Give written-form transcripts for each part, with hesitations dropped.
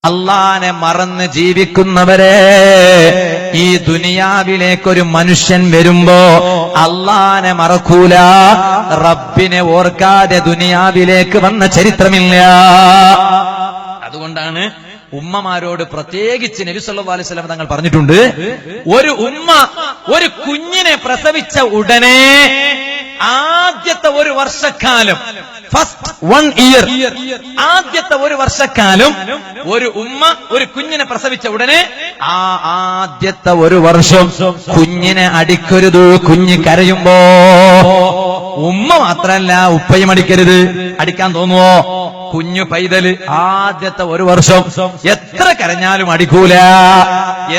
അള്ളാനെ മറന്ന് ജീവിക്കുന്നവരെ, ഈ ദുനിയാവിലേക്കൊരു മനുഷ്യൻ വരുമ്പോ അള്ളാനെ മറക്കൂല, റബ്ബിനെ ഓർക്കാതെ ദുനിയാവിലേക്ക് വന്ന ചരിത്രമില്ല. അതുകൊണ്ടാണ് ഉമ്മമാരോട് പ്രത്യേകിച്ച് നബി സല്ലല്ലാഹു അലൈഹി വസല്ലം തങ്ങൾ പറഞ്ഞിട്ടുണ്ട്, ഒരു ഉമ്മ ഒരു കുഞ്ഞിനെ പ്രസവിച്ച ഉടനെ ആദ്യത്തെ ഒരു വർഷക്കാലം, ഫസ്റ്റ് 1 ഇയർ, ആദ്യത്തെ ഒരു വർഷക്കാലം ഒരു ഉമ്മ ഒരു കുഞ്ഞിനെ പ്രസവിച്ച ഉടനെ ആ ആദ്യത്തെ ഒരു വർഷം കുഞ്ഞിനെ അടിക്കരുത്. കുഞ്ഞ് കരയുമ്പോ ഉമ്മ മാത്രല്ല ഉപ്പയും അടിക്കരുത്. അടിക്കാൻ തോന്നുവോ? കുഞ്ഞു പൈതല് ആദ്യത്തെ ഒരു വർഷം എത്ര കരഞ്ഞാലും അടിക്കൂല.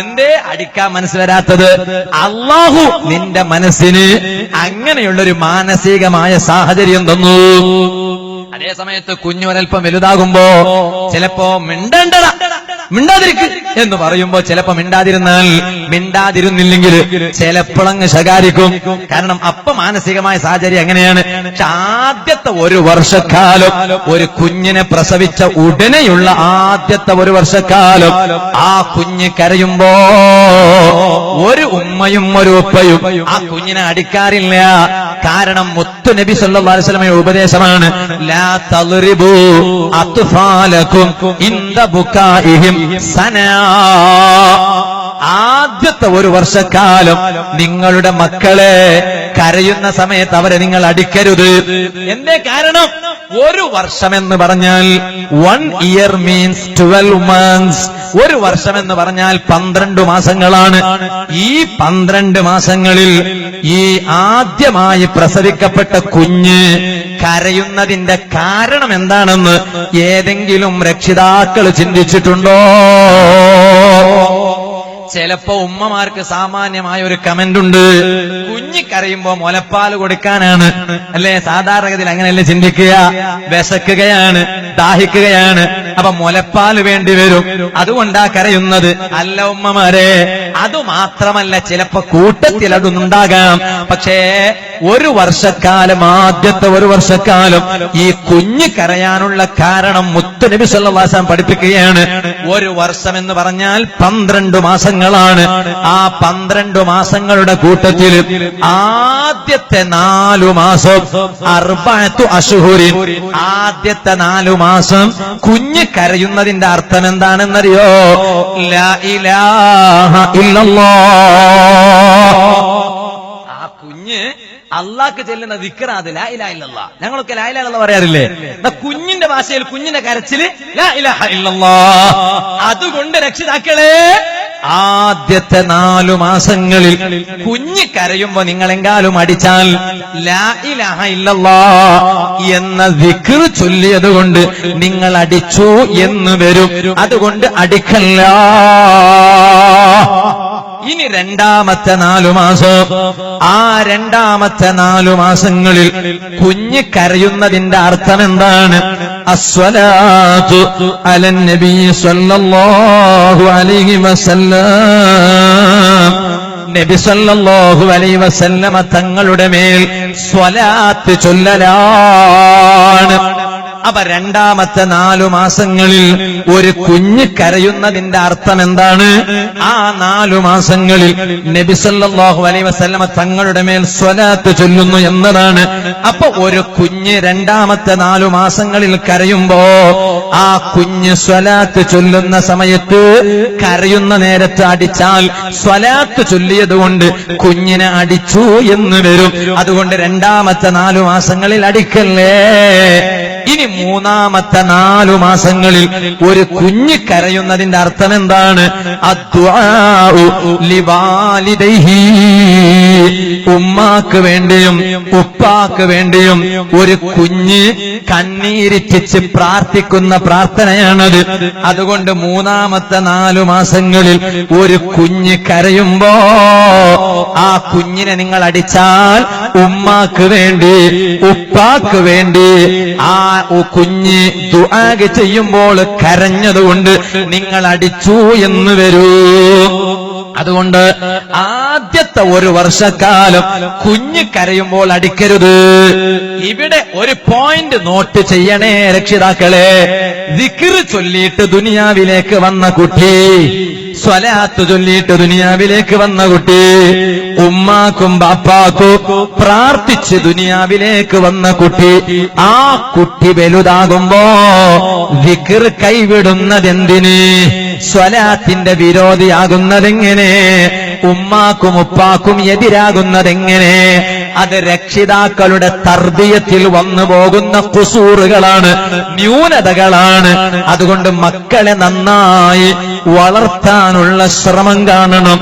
എന്തേ അടിക്കാൻ മനസ്സ് വരാത്തത്? അല്ലാഹു നിന്റെ മനസ്സിന് അങ്ങനെയുള്ളൊരു മാനസികമായ സാഹചര്യം തന്നു. അതേ സമയത്ത് കുഞ്ഞൊരൽപ്പം വലുതാകുമ്പോ ചിലപ്പോ മിണ്ടാതിരിക്ക് എന്ന് പറയുമ്പോ ചിലപ്പോ മിണ്ടാതിരുന്നില്ലെങ്കിൽ ചിലപ്പോഴങ്ങ് ശകാരിക്കും. കാരണം അപ്പൊ മാനസികമായ സാഹചര്യം എങ്ങനെയാണ്? ആദ്യത്തെ ഒരു വർഷക്കാലം ഒരു കുഞ്ഞിനെ പ്രസവിച്ച ഉടനെയുള്ള ആദ്യത്തെ ഒരു വർഷക്കാലം ആ കുഞ്ഞ് കരയുമ്പോ ഒരു ഉമ്മയും ഒരു ഉപ്പയും ആ കുഞ്ഞിനെ അടിക്കാറില്ല. കാരണം മുത്തു നബി സല്ലല്ലാഹു അലൈഹി വസല്ലമയുടെ ഉപദേശമാണ്, ലാ തദ്രിബൂ അത്ഫാലകും ഇൻദ ബുകാഇഹിം സനാ. ആദ്യത്തെ ഒരു വർഷക്കാലം നിങ്ങളുടെ മക്കളെ കരയുന്ന സമയത്ത് അവരെ നിങ്ങൾ അടിക്കരുത്. എന്തേ കാരണം? ഒരു വർഷമെന്ന് പറഞ്ഞാൽ 1 ഇയർ മീൻസ് 12 months. ഒരു വർഷമെന്ന് പറഞ്ഞാൽ 12 മാസങ്ങളാണ്. ഈ 12 മാസങ്ങളിൽ ഈ ആദ്യമായി പ്രസവിക്കപ്പെട്ട കുഞ്ഞ് കരയുന്നതിന്റെ കാരണം എന്താണെന്ന് ഏതെങ്കിലും രക്ഷിതാക്കൾ ചിന്തിച്ചിട്ടുണ്ടോ? ചിലപ്പോ ഉമ്മമാർക്ക് സാമാന്യമായ ഒരു കമന്റ് ഉണ്ട്, കുഞ്ഞി കരയുമ്പോ മുലപ്പാൽ കൊടുക്കാനാണ് അല്ലെ. സാധാരണഗതിയിൽ അങ്ങനെയല്ലേ ചിന്തിക്കുക. വിശക്കുകയാണ്, ദാഹിക്കുകയാണ്, അപ്പൊ മുലപ്പാൽ വേണ്ടി വരും, അതുകൊണ്ടാ കരയുന്നത്. അല്ല ഉമ്മമാരെ, അതുമാത്രമല്ല, ചിലപ്പോ കൂട്ടത്തിൽ അതൊന്നുണ്ടാകാം. പക്ഷേ ഒരു വർഷക്കാലം, ആദ്യത്തെ ഒരു വർഷക്കാലം ഈ കുഞ്ഞ് കരയാനുള്ള കാരണം മുത്ത് നബി സല്ലല്ലാഹു അലൈഹി വസല്ലം പഠിപ്പിക്കുകയാണ്. ഒരു വർഷം എന്ന് പറഞ്ഞാൽ 12 മാസങ്ങളാണ്. ആ 12 മാസങ്ങളുടെ കൂട്ടത്തിൽ ആദ്യത്തെ 4 മാസം 4 അശ്ഹുരിൻ, ആദ്യത്തെ 4 മാസം കുഞ്ഞ് കരയുന്നതിന്റെ അർത്ഥം എന്താണെന്നറിയോ? ലാ ഇലാഹ ഇല്ലല്ലാഹ്. ആ കുഞ്ഞ് അള്ളാഹ്ക്ക് ചെല്ലുന്ന ദിക്ർ അത് ലാ ഇലാഹ ഇല്ലല്ലാഹ്. ഞങ്ങളൊക്കെ ലാ ഇലാഹ ഇല്ലല്ലാഹ് പറയാറില്ലേ? കുഞ്ഞിന്റെ ഭാഷയിൽ കുഞ്ഞിന്റെ കരച്ചില് ലാ ഇലാഹ ഇല്ലല്ലാഹ്. അതുകൊണ്ട് രക്ഷിതാക്കളെ, ആദ്യത്തെ 4 മാസങ്ങളിൽ കുഞ്ഞ് കരയുമ്പോ നിങ്ങളെങ്കാലും അടിച്ചാൽ ലാ ഇലാഹ ഇല്ലല്ലാഹ് എന്ന ദിക്ർ ചൊല്ലിയത് കൊണ്ട് നിങ്ങൾ അടിച്ചു എന്ന് വരും. അതുകൊണ്ട് അടിക്കല്ല. ഇനി രണ്ടാമത്തെ 4 മാസം, ആ രണ്ടാമത്തെ 4 മാസങ്ങളിൽ കുഞ്ഞ് കരയുന്നതിന്റെ അർത്ഥം എന്താണ്? അസ്സലാത്തു അലൻ നബി സല്ലല്ലാഹു അലൈഹി വസല്ലം. നബി സല്ലല്ലാഹു അലൈഹി വസല്ലമ തങ്ങളുടെ മേൽ സ്വലാത്ത് ചൊല്ലലാണ്. അപ്പൊ രണ്ടാമത്തെ 4 മാസങ്ങളിൽ ഒരു കുഞ്ഞ് കരയുന്നതിന്റെ അർത്ഥം എന്താണ്? ആ 4 മാസങ്ങളിൽ നബി സല്ലല്ലാഹു അലൈഹി വസല്ലമ തങ്ങളുടെ മേൽ സ്വലാത്ത് ചൊല്ലുന്നു എന്നതാണ്. അപ്പൊ ഒരു കുഞ്ഞ് രണ്ടാമത്തെ 4 മാസങ്ങളിൽ കരയുമ്പോ ആ കുഞ്ഞ് സ്വലാത്ത് ചൊല്ലുന്ന സമയത്ത് കരയുന്ന നേരത്ത് അടിച്ചാൽ സ്വലാത്ത് ചൊല്ലിയത് കൊണ്ട് കുഞ്ഞിനെ അടിച്ചു എന്ന് വരും. അതുകൊണ്ട് രണ്ടാമത്തെ 4 മാസങ്ങളിൽ അടിക്കല്ലേ. ഇനി മൂന്നാമത്തെ 4 മാസങ്ങളിൽ ഒരു കുഞ്ഞ് കരയുന്നതിന്റെ അർത്ഥം എന്താണ്? അദ്ദുആഉ ലിവാലിദൈഹി. ഉമ്മാക്ക് വേണ്ടിയും ഉപ്പാക്ക് വേണ്ടിയും ഒരു കുഞ്ഞ് കണ്ണീരിറ്റിച്ച് പ്രാർത്ഥിക്കുന്ന പ്രാർത്ഥനയാണത്. അതുകൊണ്ട് മൂന്നാമത്തെ 4 മാസങ്ങളിൽ ഒരു കുഞ്ഞ് കരയുമ്പോ ആ കുഞ്ഞിനെ നിങ്ങൾ അടിച്ചാൽ ഉമ്മാക്ക് വേണ്ടി ഉപ്പാക്ക് വേണ്ടി ആ കുഞ്ഞ് ദുആ ചെയ്യുമ്പോൾ കരഞ്ഞതുകൊണ്ട് നിങ്ങൾ അടിച്ചു എന്ന് വരൂ. അതുകൊണ്ട് ആദ്യത്തെ ഒരു വർഷക്കാലം കുഞ്ഞ് കരയുമ്പോൾ അടിക്കരുത്. ഇവിടെ ഒരു പോയിന്റ് നോട്ട് ചെയ്യണേ രക്ഷിതാക്കളെ. ദിക്ർ ചൊല്ലിയിട്ട് ദുനിയാവിലേക്ക് വന്ന കുട്ടി, സ്വലാത്ത് ചൊല്ലിയിട്ട് ദുനിയാവിലേക്ക് വന്ന കുട്ടി, ഉമ്മാക്കും ബാപ്പാക്കും പ്രാർത്ഥിച്ച് ദുനിയാവിലേക്ക് വന്ന കുട്ടി, ആ കുട്ടി വലുതാകുമ്പോ ദിക്ർ കൈവിടുന്നതെന്തിന്? സ്വലാത്തിന്റെ വിരോധിയാകുന്നതെങ്ങനെ? ഉമ്മാക്കും ഉപ്പാക്കും എതിരാകുന്നതെങ്ങനെ? അത് രക്ഷിതാക്കളുടെ തർബിയത്തിൽ വന്നു പോകുന്ന ഖുസൂറുകളാണ്, ന്യൂനതകളാണ്. അതുകൊണ്ട് മക്കളെ നന്നായി വളർത്താനുള്ള ശ്രമം കാണണം.